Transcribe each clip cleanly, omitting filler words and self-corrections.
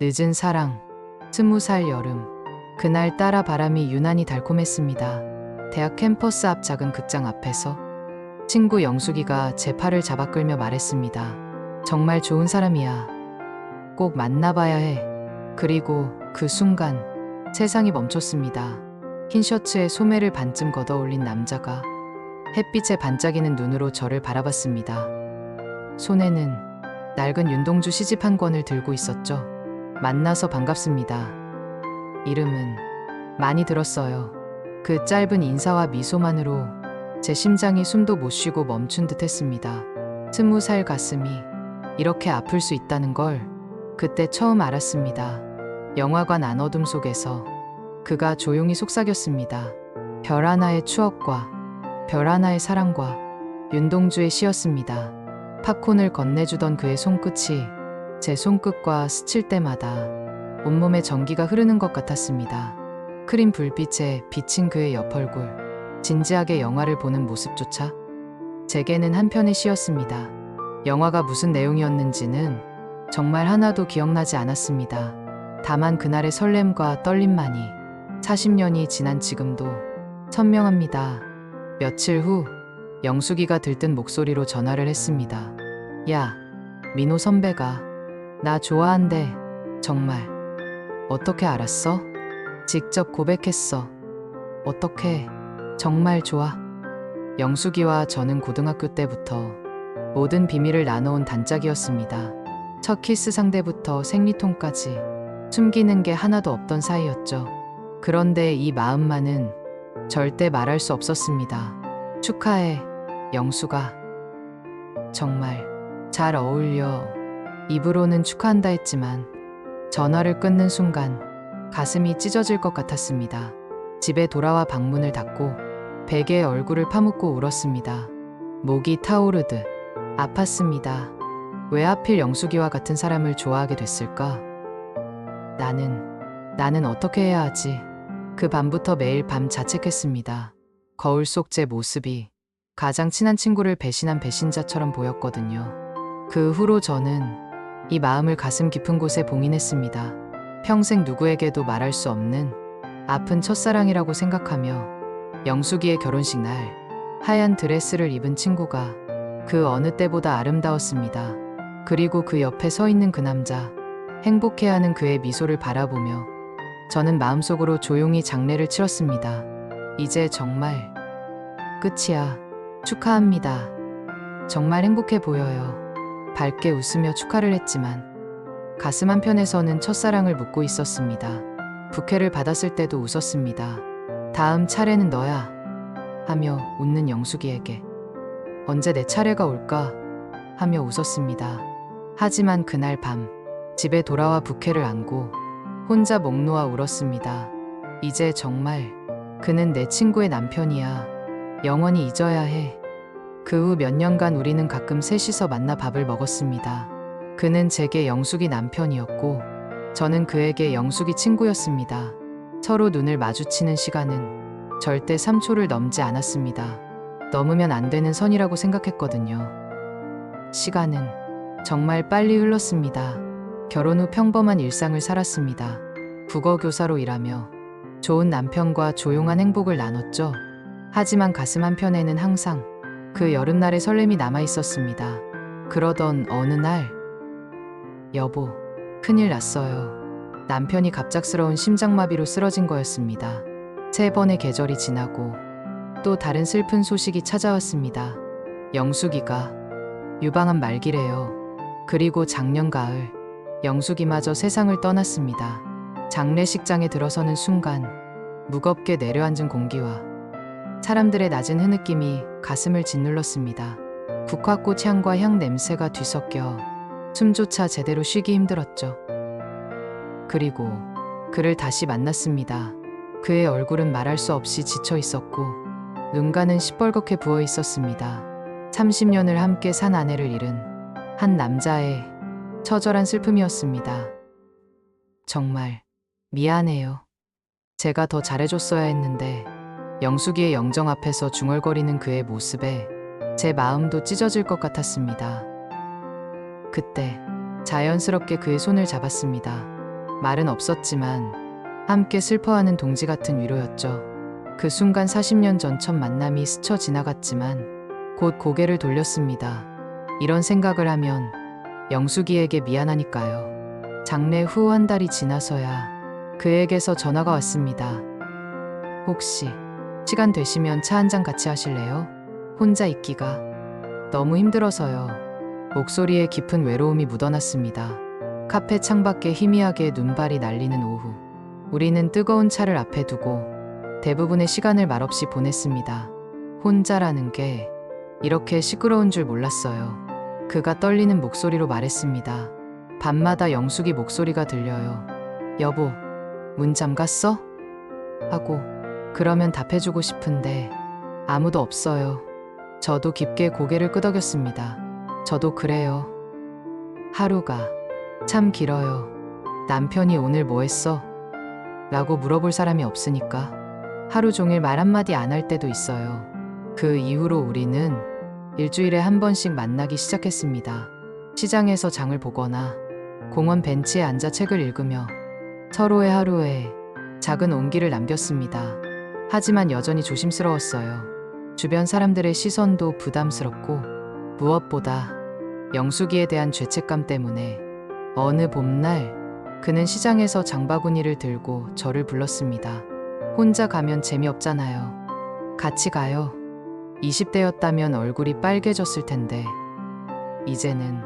늦은 사랑, 20살 여름. 그날 따라 바람이 유난히 달콤했습니다. 대학 캠퍼스 앞 작은 극장 앞에서 친구 영숙이가 제 팔을 잡아 끌며 말했습니다. 정말 좋은 사람이야. 꼭 만나봐야 해. 그리고 그 순간 세상이 멈췄습니다. 흰 셔츠에 소매를 반쯤 걷어 올린 남자가 햇빛에 반짝이는 눈으로 저를 바라봤습니다. 손에는 낡은 윤동주 시집 한 권을 들고 있었죠. 만나서 반갑습니다. 이름은 많이 들었어요. 그 짧은 인사와 미소만으로 제 심장이 숨도 못 쉬고 멈춘 듯 했습니다. 20살 가슴이 이렇게 아플 수 있다는 걸 그때 처음 알았습니다. 영화관 안어둠 속에서 그가 조용히 속삭였습니다. 별 하나의 추억과 별 하나의 사랑과 윤동주의 시였습니다. 팝콘을 건네주던 그의 손끝이 제 손끝과 스칠 때마다 온몸에 전기가 흐르는 것 같았습니다. 크림 불빛에 비친 그의 옆얼굴, 진지하게 영화를 보는 모습조차 제게는 한편의 시였습니다. 영화가 무슨 내용이었는지는 정말 하나도 기억나지 않았습니다. 다만 그날의 설렘과 떨림만이 40년이 지난 지금도 선명합니다. 며칠 후 영숙이가 들뜬 목소리로 전화를 했습니다. 야, 민호 선배가 나 좋아한대. 정말. 어떻게 알았어? 직접 고백했어. 어떻게? 정말 좋아. 영숙이와 저는 고등학교 때부터 모든 비밀을 나눠온 단짝이었습니다. 첫 키스 상대부터 생리통까지 숨기는 게 하나도 없던 사이였죠. 그런데 이 마음만은 절대 말할 수 없었습니다. 축하해, 영숙아. 정말 잘 어울려. 입으로는 축하한다 했지만 전화를 끊는 순간 가슴이 찢어질 것 같았습니다. 집에 돌아와 방문을 닫고 베개에 얼굴을 파묻고 울었습니다. 목이 타오르듯 아팠습니다. 왜 하필 영숙이와 같은 사람을 좋아하게 됐을까? 나는 어떻게 해야 하지? 그 밤부터 매일 밤 자책했습니다. 거울 속 제 모습이 가장 친한 친구를 배신한 배신자처럼 보였거든요. 그 후로 저는 이 마음을 가슴 깊은 곳에 봉인했습니다. 평생 누구에게도 말할 수 없는 아픈 첫사랑이라고 생각하며 영숙이의 결혼식 날 하얀 드레스를 입은 친구가 그 어느 때보다 아름다웠습니다. 그리고 그 옆에 서 있는 그 남자, 행복해하는 그의 미소를 바라보며 저는 마음속으로 조용히 장례를 치렀습니다. 이제 정말 끝이야. 축하합니다. 정말 행복해 보여요. 밝게 웃으며 축하를 했지만 가슴 한편에서는 첫사랑을 묻고 있었습니다. 부케를 받았을 때도 웃었습니다. 다음 차례는 너야 하며 웃는 영숙이에게 언제 내 차례가 올까 하며 웃었습니다. 하지만 그날 밤 집에 돌아와 부케를 안고 혼자 목 놓아 울었습니다. 이제 정말 그는 내 친구의 남편이야. 영원히 잊어야 해. 그 후 몇 년간 우리는 가끔 셋이서 만나 밥을 먹었습니다. 그는 제게 영숙이 남편이었고 저는 그에게 영숙이 친구였습니다. 서로 눈을 마주치는 시간은 절대 3초를 넘지 않았습니다. 넘으면 안 되는 선이라고 생각했거든요. 시간은 정말 빨리 흘렀습니다. 결혼 후 평범한 일상을 살았습니다. 국어 교사로 일하며 좋은 남편과 조용한 행복을 나눴죠. 하지만 가슴 한편에는 항상 그 여름날의 설렘이 남아 있었습니다. 그러던 어느 날, 여보, 큰일 났어요. 남편이 갑작스러운 심장마비로 쓰러진 거였습니다. 3번의 계절이 지나고 또 다른 슬픈 소식이 찾아왔습니다. 영숙이가 유방암 말기래요. 그리고 작년 가을, 영숙이마저 세상을 떠났습니다. 장례식장에 들어서는 순간 무겁게 내려앉은 공기와 사람들의 낮은 흐느낌이 가슴을 짓눌렀습니다. 국화꽃 향과 향 냄새가 뒤섞여 숨조차 제대로 쉬기 힘들었죠. 그리고 그를 다시 만났습니다. 그의 얼굴은 말할 수 없이 지쳐 있었고 눈가는 시뻘겋게 부어 있었습니다. 30년을 함께 산 아내를 잃은 한 남자의 처절한 슬픔이었습니다. 정말 미안해요. 제가 더 잘해줬어야 했는데 영숙이의 영정 앞에서 중얼거리는 그의 모습에 제 마음도 찢어질 것 같았습니다. 그때 자연스럽게 그의 손을 잡았습니다. 말은 없었지만 함께 슬퍼하는 동지 같은 위로였죠. 그 순간 40년 전 첫 만남이 스쳐 지나갔지만 곧 고개를 돌렸습니다. 이런 생각을 하면 영숙이에게 미안하니까요. 장례 후 한 달이 지나서야 그에게서 전화가 왔습니다. 혹시 시간 되시면 차 한잔 같이 하실래요? 혼자 있기가 너무 힘들어서요. 목소리에 깊은 외로움이 묻어났습니다. 카페 창밖에 희미하게 눈발이 날리는 오후. 우리는 뜨거운 차를 앞에 두고 대부분의 시간을 말없이 보냈습니다. 혼자라는 게 이렇게 시끄러운 줄 몰랐어요. 그가 떨리는 목소리로 말했습니다. 밤마다 영숙이 목소리가 들려요. 여보, 문 잠갔어? 하고 그러면 답해주고 싶은데 아무도 없어요. 저도 깊게 고개를 끄덕였습니다. 저도 그래요. 하루가 참 길어요. 남편이 오늘 뭐 했어? 라고 물어볼 사람이 없으니까 하루 종일 말 한마디 안 할 때도 있어요. 그 이후로 우리는 일주일에 한 번씩 만나기 시작했습니다. 시장에서 장을 보거나 공원 벤치에 앉아 책을 읽으며 서로의 하루에 작은 온기를 남겼습니다. 하지만 여전히 조심스러웠어요. 주변 사람들의 시선도 부담스럽고 무엇보다 영숙이에 대한 죄책감 때문에 어느 봄날 그는 시장에서 장바구니를 들고 저를 불렀습니다. 혼자 가면 재미없잖아요. 같이 가요. 20대였다면 얼굴이 빨개졌을 텐데 이제는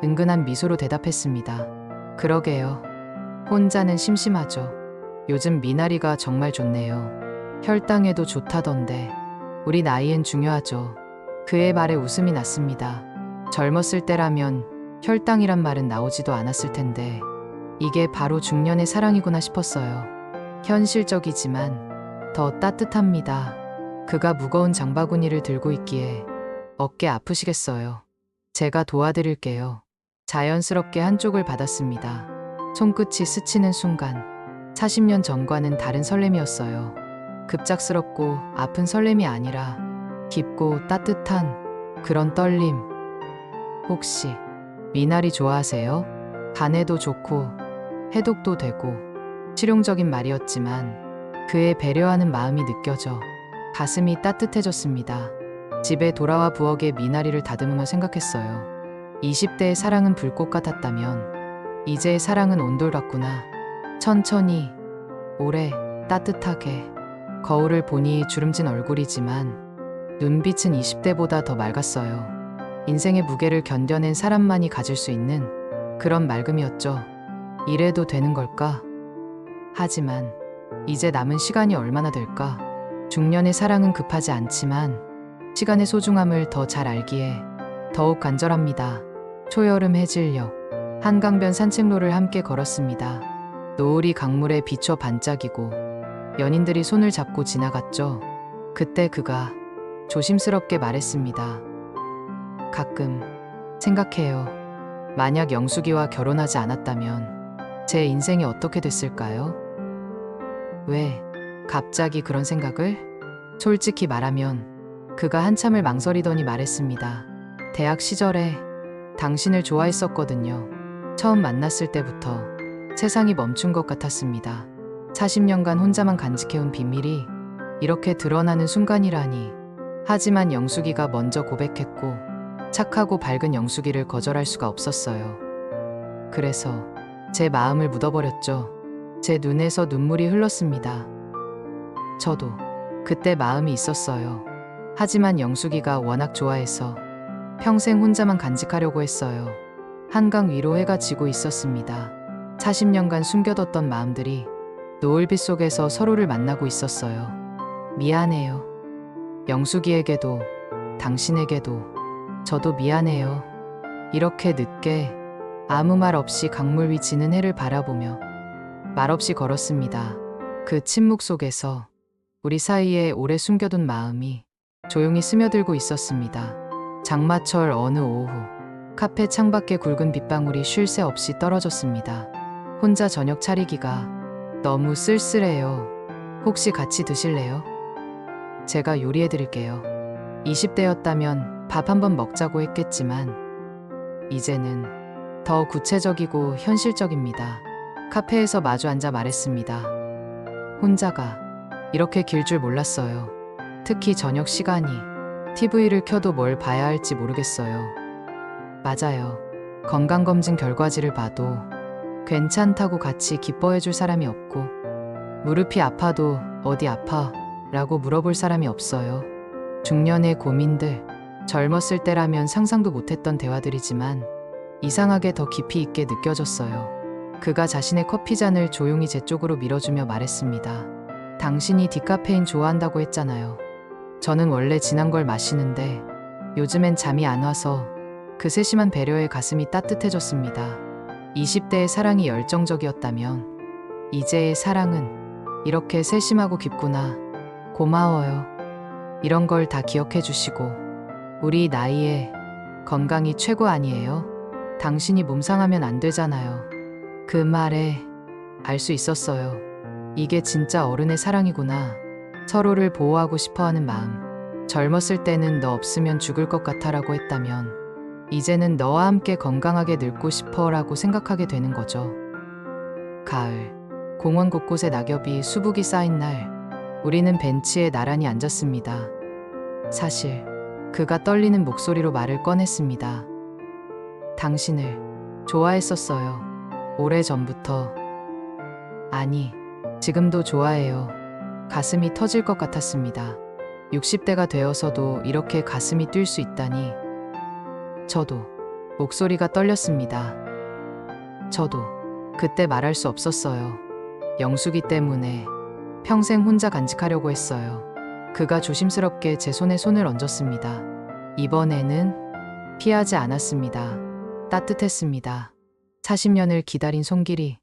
은근한 미소로 대답했습니다. 그러게요. 혼자는 심심하죠. 요즘 미나리가 정말 좋네요. 혈당에도 좋다던데 우리 나이엔 중요하죠. 그의 말에 웃음이 났습니다. 젊었을 때라면 혈당이란 말은 나오지도 않았을 텐데 이게 바로 중년의 사랑이구나 싶었어요. 현실적이지만 더 따뜻합니다. 그가 무거운 장바구니를 들고 있기에 어깨 아프시겠어요. 제가 도와드릴게요. 자연스럽게 한쪽을 받았습니다. 손끝이 스치는 순간 40년 전과는 다른 설렘이었어요. 급작스럽고 아픈 설렘이 아니라 깊고 따뜻한 그런 떨림. 혹시 미나리 좋아하세요? 간에도 좋고 해독도 되고 실용적인 말이었지만 그의 배려하는 마음이 느껴져 가슴이 따뜻해졌습니다. 집에 돌아와 부엌에 미나리를 다듬으며 생각했어요. 20대의 사랑은 불꽃 같았다면 이제의 사랑은 온돌 같구나. 천천히, 오래, 따뜻하게. 거울을 보니 주름진 얼굴이지만 눈빛은 20대보다 더 맑았어요. 인생의 무게를 견뎌낸 사람만이 가질 수 있는 그런 맑음이었죠. 이래도 되는 걸까? 하지만 이제 남은 시간이 얼마나 될까? 중년의 사랑은 급하지 않지만 시간의 소중함을 더 잘 알기에 더욱 간절합니다. 초여름 해질녘 한강변 산책로를 함께 걸었습니다. 노을이 강물에 비춰 반짝이고 연인들이 손을 잡고 지나갔죠. 그때 그가 조심스럽게 말했습니다. 가끔 생각해요. 만약 영숙이와 결혼하지 않았다면 제 인생이 어떻게 됐을까요? 왜 갑자기 그런 생각을? 솔직히 말하면 그가 한참을 망설이더니 말했습니다. 대학 시절에 당신을 좋아했었거든요. 처음 만났을 때부터 세상이 멈춘 것 같았습니다. 40년간 혼자만 간직해온 비밀이 이렇게 드러나는 순간이라니. 하지만 영숙이가 먼저 고백했고 착하고 밝은 영숙이를 거절할 수가 없었어요. 그래서 제 마음을 묻어버렸죠. 제 눈에서 눈물이 흘렀습니다. 저도 그때 마음이 있었어요. 하지만 영숙이가 워낙 좋아해서 평생 혼자만 간직하려고 했어요. 한강 위로 해가 지고 있었습니다. 40년간 숨겨뒀던 마음들이 노을빛 속에서 서로를 만나고 있었어요. 미안해요. 영숙이에게도 당신에게도 저도 미안해요. 이렇게 늦게 아무 말 없이 강물 위 지는 해를 바라보며 말없이 걸었습니다. 그 침묵 속에서 우리 사이에 오래 숨겨둔 마음이 조용히 스며들고 있었습니다. 장마철 어느 오후 카페 창밖에 굵은 빗방울이 쉴 새 없이 떨어졌습니다. 혼자 저녁 차리기가 너무 쓸쓸해요. 혹시 같이 드실래요? 제가 요리해드릴게요. 20대였다면 밥 한번 먹자고 했겠지만 이제는 더 구체적이고 현실적입니다. 카페에서 마주 앉아 말했습니다. 혼자가 이렇게 길 줄 몰랐어요. 특히 저녁 시간이 TV를 켜도 뭘 봐야 할지 모르겠어요. 맞아요. 건강검진 결과지를 봐도 괜찮다고 같이 기뻐해 줄 사람이 없고, 무릎이 아파도 어디 아파? 라고 물어볼 사람이 없어요. 중년의 고민들, 젊었을 때라면 상상도 못했던 대화들이지만 이상하게 더 깊이 있게 느껴졌어요. 그가 자신의 커피잔을 조용히 제 쪽으로 밀어주며 말했습니다. 당신이 디카페인 좋아한다고 했잖아요. 저는 원래 진한 걸 마시는데 요즘엔 잠이 안 와서 그 세심한 배려에 가슴이 따뜻해졌습니다. 20대의 사랑이 열정적이었다면 이제의 사랑은 이렇게 세심하고 깊구나. 고마워요. 이런 걸 다 기억해 주시고. 우리 나이에 건강이 최고 아니에요? 당신이 몸 상하면 안 되잖아요. 그 말에 알 수 있었어요. 이게 진짜 어른의 사랑이구나. 서로를 보호하고 싶어 하는 마음. 젊었을 때는 너 없으면 죽을 것 같아라고 했다면 이제는 너와 함께 건강하게 늙고 싶어라고 생각하게 되는 거죠. 가을, 공원 곳곳에 낙엽이 수북이 쌓인 날, 우리는 벤치에 나란히 앉았습니다. 사실 그가 떨리는 목소리로 말을 꺼냈습니다. 당신을 좋아했었어요. 오래전부터. 아니, 지금도 좋아해요. 가슴이 터질 것 같았습니다. 60대가 되어서도 이렇게 가슴이 뛸 수 있다니. 저도. 목소리가 떨렸습니다. 저도 그때 말할 수 없었어요. 영숙이 때문에 평생 혼자 간직하려고 했어요. 그가 조심스럽게 제 손에 손을 얹었습니다. 이번에는 피하지 않았습니다. 따뜻했습니다. 40년을 기다린 손길이.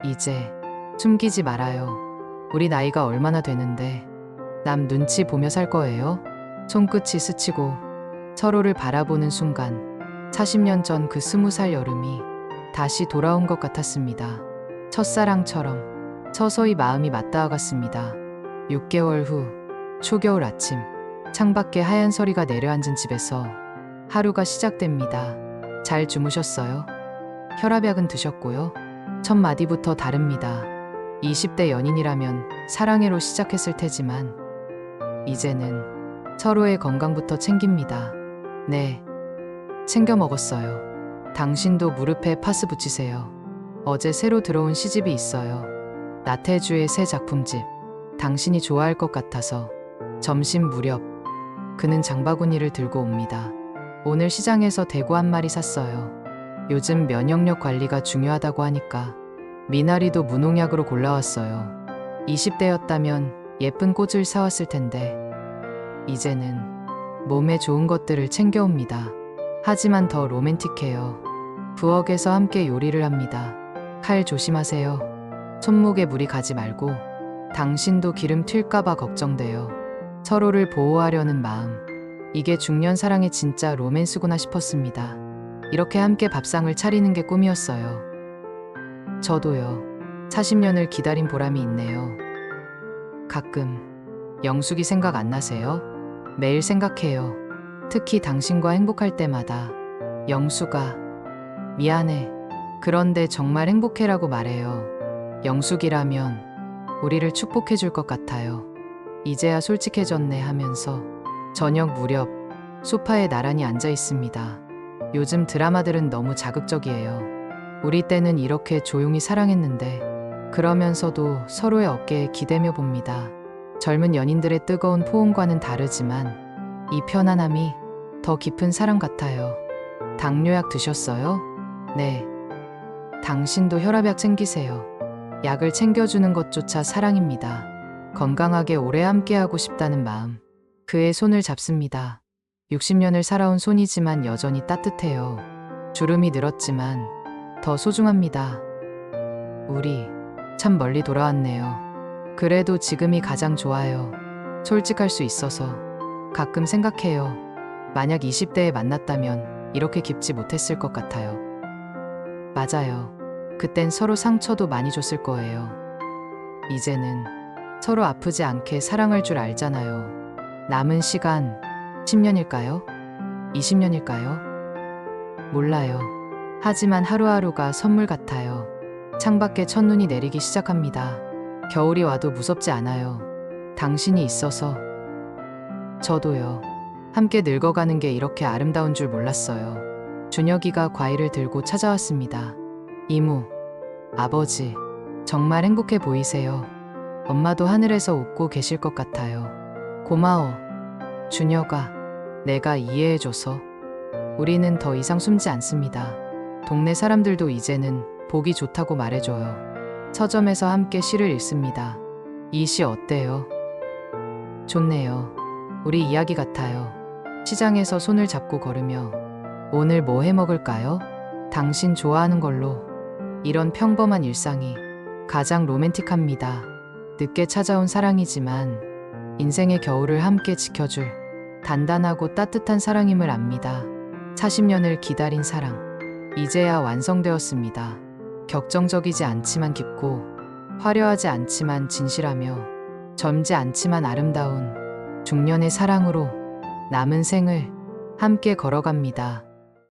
이제 숨기지 말아요. 우리 나이가 얼마나 되는데 남 눈치 보며 살 거예요? 손끝이 스치고 서로를 바라보는 순간 40년 전 그 20살 여름이 다시 돌아온 것 같았습니다. 첫사랑처럼 서서히 마음이 맞닿아갔습니다. 6개월 후 초겨울 아침, 창밖에 하얀 서리가 내려앉은 집에서 하루가 시작됩니다. 잘 주무셨어요? 혈압약은 드셨고요? 첫 마디부터 다릅니다. 20대 연인이라면 사랑해로 시작했을 테지만 이제는 서로의 건강부터 챙깁니다. 네, 챙겨 먹었어요. 당신도 무릎에 파스 붙이세요. 어제 새로 들어온 시집이 있어요. 나태주의 새 작품집. 당신이 좋아할 것 같아서. 점심 무렵 그는 장바구니를 들고 옵니다. 오늘 시장에서 대구 한 마리 샀어요. 요즘 면역력 관리가 중요하다고 하니까. 미나리도 무농약으로 골라왔어요. 20대였다면 예쁜 꽃을 사왔을 텐데 이제는 몸에 좋은 것들을 챙겨옵니다. 하지만 더 로맨틱해요. 부엌에서 함께 요리를 합니다. 칼 조심하세요. 손목에 물이 가지 말고. 당신도 기름 튈까봐 걱정돼요. 서로를 보호하려는 마음. 이게 중년 사랑의 진짜 로맨스구나 싶었습니다. 이렇게 함께 밥상을 차리는 게 꿈이었어요. 저도요. 40년을 기다린 보람이 있네요. 가끔 영숙이 생각 안 나세요? 매일 생각해요. 특히 당신과 행복할 때마다. 영숙아, 미안해. 그런데 정말 행복해라고 말해요. 영숙이라면 우리를 축복해 줄 것 같아요. 이제야 솔직해졌네 하면서 저녁 무렵 소파에 나란히 앉아 있습니다. 요즘 드라마들은 너무 자극적이에요. 우리 때는 이렇게 조용히 사랑했는데 그러면서도 서로의 어깨에 기대며 봅니다. 젊은 연인들의 뜨거운 포옹과는 다르지만 이 편안함이 더 깊은 사랑 같아요. 당뇨약 드셨어요? 네. 당신도 혈압약 챙기세요. 약을 챙겨주는 것조차 사랑입니다. 건강하게 오래 함께하고 싶다는 마음. 그의 손을 잡습니다. 60년을 살아온 손이지만 여전히 따뜻해요. 주름이 늘었지만 더 소중합니다. 우리 참 멀리 돌아왔네요. 그래도 지금이 가장 좋아요. 솔직할 수 있어서. 가끔 생각해요. 만약 20대에 만났다면 이렇게 깊지 못했을 것 같아요. 맞아요. 그땐 서로 상처도 많이 줬을 거예요. 이제는 서로 아프지 않게 사랑할 줄 알잖아요. 남은 시간 10년일까요? 20년일까요? 몰라요. 하지만 하루하루가 선물 같아요. 창밖에 첫눈이 내리기 시작합니다. 겨울이 와도 무섭지 않아요. 당신이 있어서. 저도요. 함께 늙어가는 게 이렇게 아름다운 줄 몰랐어요. 준혁이가 과일을 들고 찾아왔습니다. 이모, 아버지, 정말 행복해 보이세요. 엄마도 하늘에서 웃고 계실 것 같아요. 고마워, 준혁아. 내가 이해해줘서. 우리는 더 이상 숨지 않습니다. 동네 사람들도 이제는 보기 좋다고 말해줘요. 서점에서 함께 시를 읽습니다. 이 시 어때요? 좋네요. 우리 이야기 같아요. 시장에서 손을 잡고 걸으며 오늘 뭐 해 먹을까요? 당신 좋아하는 걸로. 이런 평범한 일상이 가장 로맨틱합니다. 늦게 찾아온 사랑이지만 인생의 겨울을 함께 지켜줄 단단하고 따뜻한 사랑임을 압니다. 40년을 기다린 사랑. 이제야 완성되었습니다. 격정적이지 않지만 깊고, 화려하지 않지만 진실하며, 젊지 않지만 아름다운 중년의 사랑으로 남은 생을 함께 걸어갑니다.